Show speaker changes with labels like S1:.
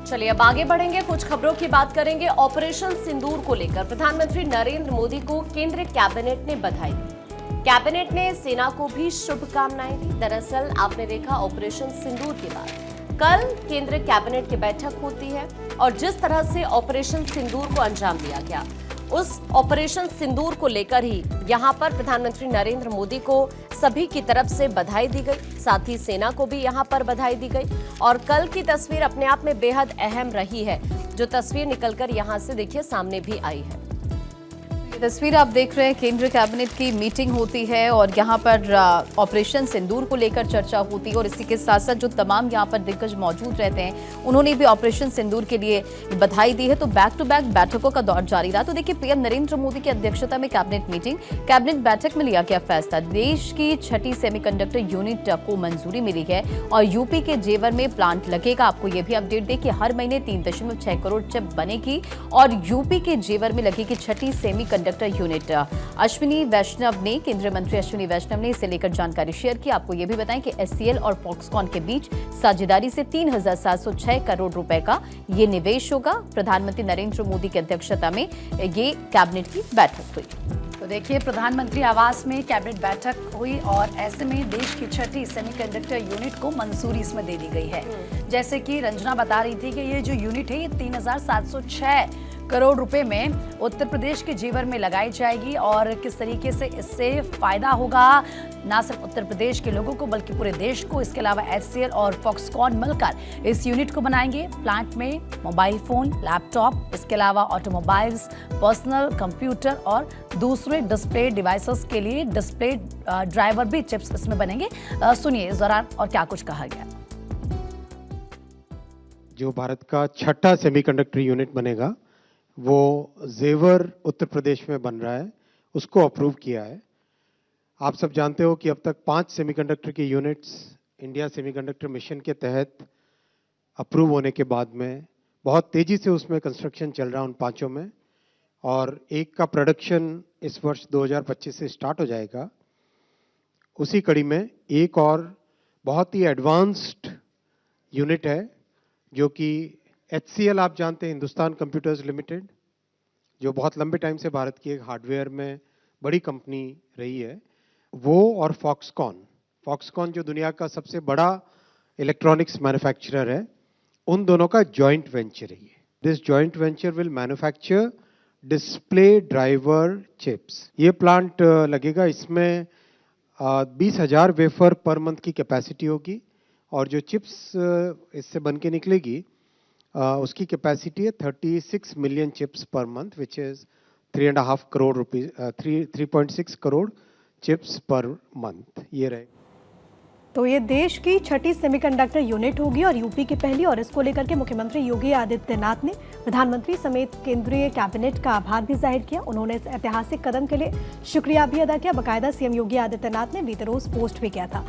S1: चलिए अब आगे बढ़ेंगे, कुछ खबरों की बात करेंगे। ऑपरेशन सिंदूर को लेकर प्रधानमंत्री नरेंद्र मोदी को केंद्रीय कैबिनेट ने बधाई दी। कैबिनेट ने सेना को भी शुभकामनाएं दी। दरअसल आपने देखा, ऑपरेशन सिंदूर के बाद कल केंद्रीय कैबिनेट की बैठक होती है और जिस तरह से ऑपरेशन सिंदूर को अंजाम दिया गया, उस ऑपरेशन सिंदूर को लेकर ही यहां पर प्रधानमंत्री नरेंद्र मोदी को सभी की तरफ से बधाई दी गई। साथ ही सेना को भी यहां पर बधाई दी गई और कल की तस्वीर अपने आप में बेहद अहम रही है, जो तस्वीर निकलकर यहां से देखिए सामने भी आई है।
S2: तस्वीर आप देख रहे हैं, केंद्रीय कैबिनेट की मीटिंग होती है और यहाँ पर ऑपरेशन सिंदूर को लेकर चर्चा होती है और इसी के साथ साथ जो तमाम यहाँ पर दिग्गज मौजूद रहते हैं, उन्होंने भी ऑपरेशन सिंदूर के लिए बधाई दी है। तो बैक टू बैक बैठकों का दौर जारी रहा। तो देखिए, पीएम नरेंद्र मोदी की अध्यक्षता में कैबिनेट मीटिंग, कैबिनेट बैठक में लिया गया फैसला। देश की 6ठी सेमीकंडक्टर यूनिट को मंजूरी मिली है और यूपी के जेवर में प्लांट लगेगा। आपको ये भी अपडेट दें कि हर महीने 3.6 करोड़ चिप बनेगी और यूपी के जेवर में लगेगी 6ठी सेमीकंडक्टर यूनिट। अश्विनी वैष्णव ने, केंद्रीय मंत्री अश्विनी वैष्णव ने इसे लेकर जानकारी शेयर की। आपको यह भी बताएं कि एचसीएल और फॉक्सकॉन के बीच साझेदारी से 3,706 करोड़ रुपए का ये निवेश होगा। प्रधानमंत्री नरेंद्र मोदी की अध्यक्षता में ये कैबिनेट की बैठक हुई।
S3: तो देखिए, प्रधानमंत्री आवास में कैबिनेट बैठक हुई और ऐसे में देश की 6ठी सेमीकंडक्टर यूनिट को मंजूरी इसमें दे दी गई है। जैसे कि रंजना बता रही थी कि ये जो यूनिट है, ये 3,706 करोड़ रुपए में उत्तर प्रदेश के जेवर में लगाई जाएगी और किस तरीके से इससे फायदा होगा ना सिर्फ उत्तर प्रदेश के लोगों को बल्कि पूरे देश को। इसके अलावा एचसीएल और फॉक्सकॉन मिलकर इस यूनिट को बनाएंगे। प्लांट में मोबाइल फोन, लैपटॉप, इसके अलावा ऑटोमोबाइल्स, पर्सनल कंप्यूटर और दूसरे डिस्प्ले डिवाइसेस के लिए डिस्प्ले ड्राइवर भी चिप्स इसमें बनेंगे। सुनिए इस दौरान और क्या कुछ कहा गया।
S4: जो भारत का 6ठा सेमीकंडक्टर यूनिट बनेगा, वो जेवर उत्तर प्रदेश में बन रहा है, उसको अप्रूव किया है। आप सब जानते हो कि अब तक 5 सेमीकंडक्टर की यूनिट्स इंडिया सेमीकंडक्टर मिशन के तहत अप्रूव होने के बाद में बहुत तेज़ी से उसमें कंस्ट्रक्शन चल रहा है उन 5 में, और एक का प्रोडक्शन इस वर्ष 2025 से स्टार्ट हो जाएगा। उसी कड़ी में एक और बहुत ही एडवांस्ड यूनिट है जो कि एचसीएल, आप जानते हैं, हिंदुस्तान कंप्यूटर्स लिमिटेड, जो बहुत लंबे टाइम से भारत की एक हार्डवेयर में बड़ी कंपनी रही है, वो और फॉक्सकॉन जो दुनिया का सबसे बड़ा इलेक्ट्रॉनिक्स मैन्युफैक्चरर है, उन दोनों का जॉइंट वेंचर है। This joint venture will manufacture display driver chips. ये प्लांट लगेगा, इसमें 20,000 वेफर पर मंथ की कैपेसिटी होगी और जो चिप्स इससे बन के निकलेगी उसकी कैपेसिटी है 36 million chips per month, which is 3.5 crore rupees, 3.6 crore chips per month ये रहे।
S5: तो ये देश की 6ठी सेमीकंडक्टर यूनिट होगी और यूपी की पहली, और इसको लेकर के मुख्यमंत्री योगी आदित्यनाथ ने प्रधानमंत्री समेत केंद्रीय कैबिनेट का आभार भी जाहिर किया। उन्होंने इस ऐतिहासिक कदम के लिए शुक्रिया भी अदा किया। बाकायदा सीएम योगी आदित्यनाथ ने बीते रोज पोस्ट भी किया था।